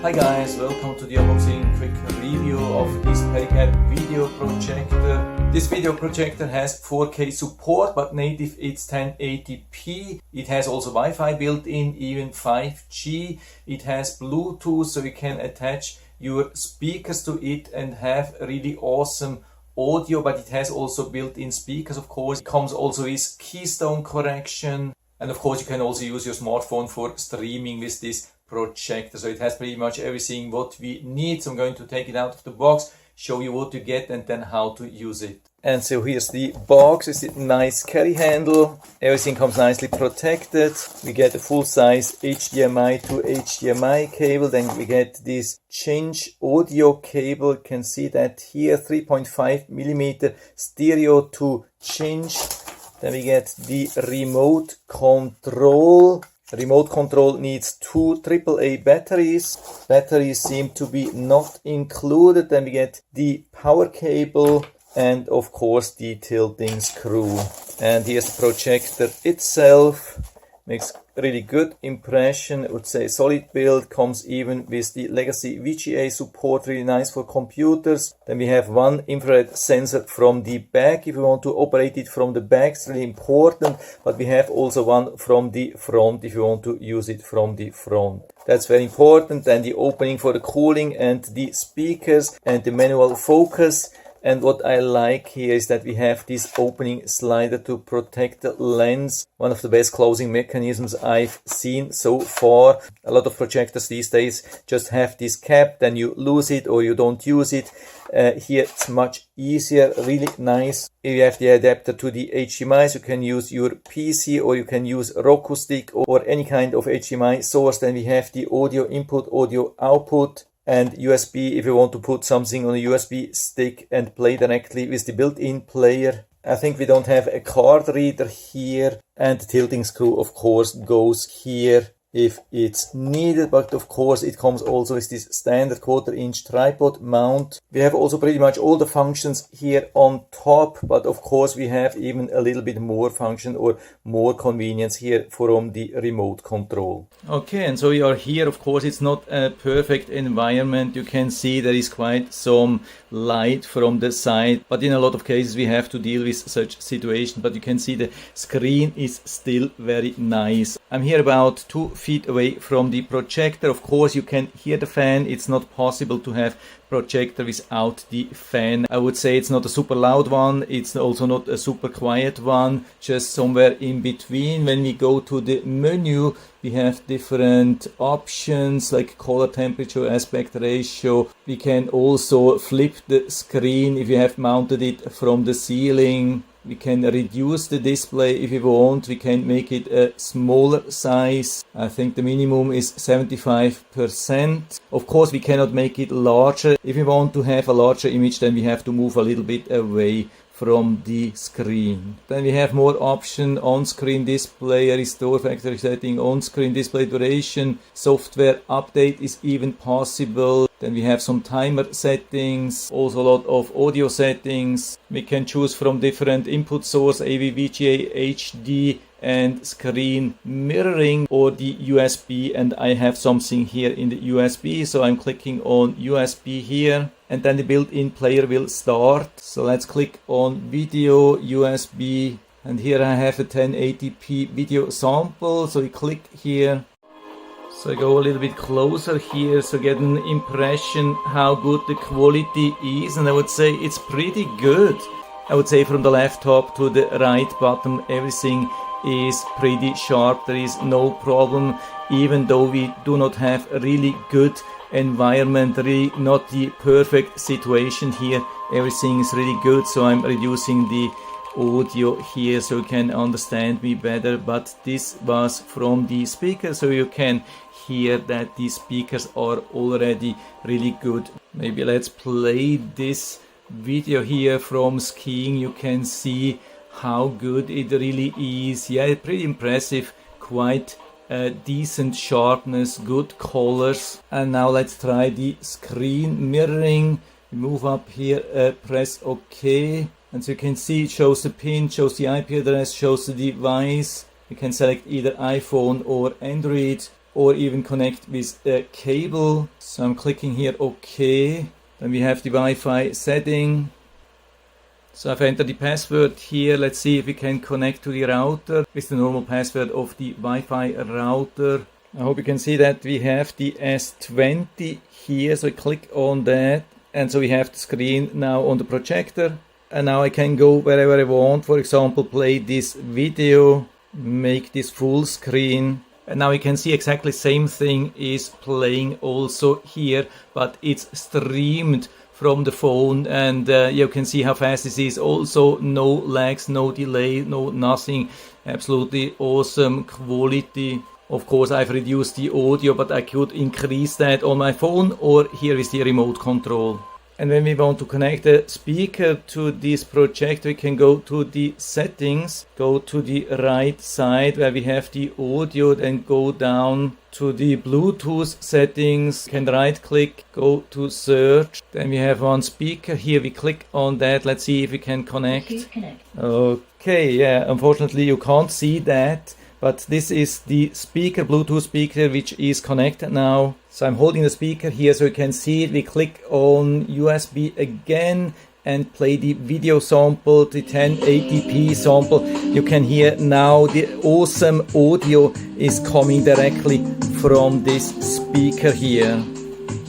Hi guys, welcome to the unboxing quick review of this Pericat video projector. This video projector has 4K support, but native it's 1080p. It has also Wi-Fi built in, even 5G. It has Bluetooth, so you can attach your speakers to it and have really awesome audio, but it has also built-in speakers, of course. It comes also with Keystone Connection, and of course you can also use your smartphone for streaming with this projector. So it has pretty much everything what we need. So I'm going to take it out of the box, show you what to get and then how to use it. And so here's the box. It's a nice carry handle. Everything comes nicely protected. We get a full-size HDMI to HDMI cable. Then we get this change audio cable. You can see that here, 3.5mm stereo to change. Then we get the remote control. Remote control needs two AAA batteries. Batteries seem to be not included. Then we get the power cable and of course the tilting screw. And here's the projector itself. Makes really good impression. I would say solid build. Comes even with the legacy VGA support, really nice for computers. Then we have one infrared sensor from the back. If you want to operate it from the back, it's really important. But we have also one from the front if you want to use it from the front. That's very important. Then the opening for the cooling and the speakers and the manual focus. And what I like here is that we have this opening slider to protect the lens. One of the best closing mechanisms I've seen so far. A lot of projectors these days just have this cap, then you lose it or you don't use it. Here it's much easier, really nice. If you have the adapter to the HDMI, so you can use your PC or you can use Roku stick or any kind of HDMI source. Then we have the audio input, audio output. And USB if you want to put something on a USB stick and play directly with the built-in player. I think we don't have a card reader here. And the tilting screw of course goes here if it's needed, but of course it comes also with this standard 1/4-inch tripod mount. We have also pretty much all the functions here on top, but of course we have even a little bit more function or more convenience here from the remote control. Okay, and so we are here. Of course it's not a perfect environment. You can see there is quite some light from the side, but in a lot of cases we have to deal with such situation. But you can see the screen is still very nice. I'm here about 2 feet away from the projector. Of course you can hear the fan. It's not possible to have projector without the fan. I would say it's not a super loud one, it's also not a super quiet one, just somewhere in between. When we go to the menu, we have different options like color, temperature, aspect ratio. We can also flip the screen if you have mounted it from the ceiling. We can reduce the display if we want. We can make it a smaller size. I think the minimum is 75%. Of course, we cannot make it larger. If we want to have a larger image, then we have to move a little bit away from the screen. Then we have more option: on-screen display, restore factory setting, on-screen display duration, software update is even possible. Then we have some timer settings, also a lot of audio settings. We can choose from different input source, AV, VGA, HD, and screen mirroring or the USB, and I have something here in the USB, so I'm clicking on USB here and then the built-in player will start. So let's click on video, USB, and here I have a 1080p video sample, so we click here. So I go a little bit closer here, so get an impression how good the quality is, and I would say it's pretty good. I would say from the left top to the right bottom everything is pretty sharp. There is no problem, even though we do not have a really good environment, really not the perfect situation here. Everything is really good, so I'm reducing the audio here so you can understand me better. But this was from the speaker, so you can hear that the speakers are already really good. Maybe let's play this video here from skiing. You can see how good it really is. Yeah, pretty impressive, quite decent sharpness, good colors. And now let's try the screen mirroring. Move up here, press OK, and so you can see it shows the pin, shows the IP address, shows the device. You can select either iPhone or Android, or even connect with a cable. So I'm clicking here OK. Then we have the Wi-Fi setting. So I've entered the password here. Let's see if we can connect to the router with the normal password of the Wi-Fi router. I hope you can see that we have the S20 here. So I click on that. And so we have the screen now on the projector. And now I can go wherever I want. For example, play this video, make this full screen. And now you can see exactly the same thing is playing also here, but it's streamed from the phone, and you can see how fast this is. Also no lags, no delay, no nothing. Absolutely awesome quality. Of course I've reduced the audio, but I could increase that on my phone or here is the remote control. And when we want to connect a speaker to this projector, we can go to the settings, go to the right side where we have the audio, then go down to the Bluetooth settings, you can right click, go to search, then we have one speaker here, we click on that, let's see if we can connect. Okay, yeah, unfortunately you can't see that, but this is the speaker, Bluetooth speaker, which is connected now. So I'm holding the speaker here so you can see it. We click on USB again and play the video sample, the 1080p sample. You can hear now the awesome audio is coming directly from this speaker here.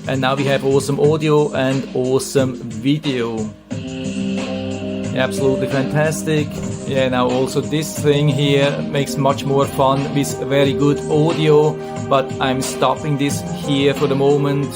And now we have awesome audio and awesome video. Absolutely fantastic. Yeah, now also this thing here makes much more fun with very good audio, but I'm stopping this here for the moment.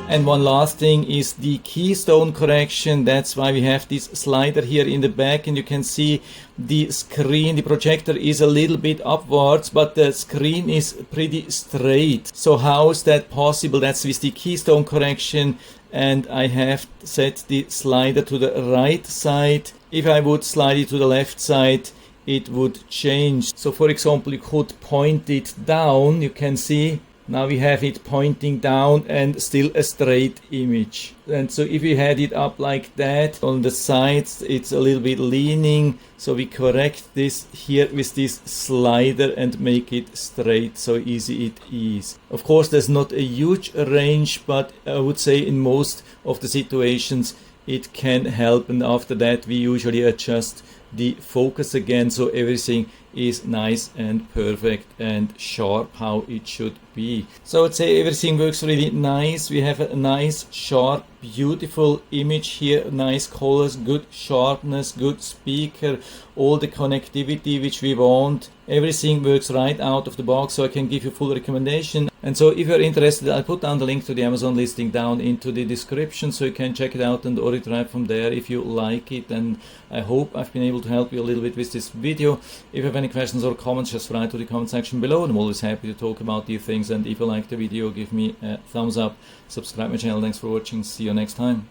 And one last thing is the Keystone Connection. That's why we have this slider here in the back, and you can see the screen, the projector is a little bit upwards, but the screen is pretty straight. So how is that possible? That's with the Keystone Connection, and I have set the slider to the right side. If I would slide it to the left side, it would change. So for example, you could point it down, you can see now we have it pointing down and still a straight image. And so if we had it up like that, on the sides it's a little bit leaning, so we correct this here with this slider and make it straight, so easy it is. Of course there's not a huge range, but I would say in most of the situations it can help, and after that we usually adjust the focus again so everything is nice and perfect and sharp how it should be. So I'd say everything works really nice. We have a nice sharp beautiful image here, nice colors, good sharpness, good speaker, all the connectivity which we want. Everything works right out of the box, so I can give you full recommendation. And so if you're interested, I'll put down the link to the Amazon listing down into the description so you can check it out and order it right from there if you like it. And I hope I've been able to help you a little bit with this video. If you have any questions or comments, just write to the comment section below, and I'm always happy to talk about these things. And if you like the video, give me a thumbs up, subscribe my channel. Thanks for watching, see you next time.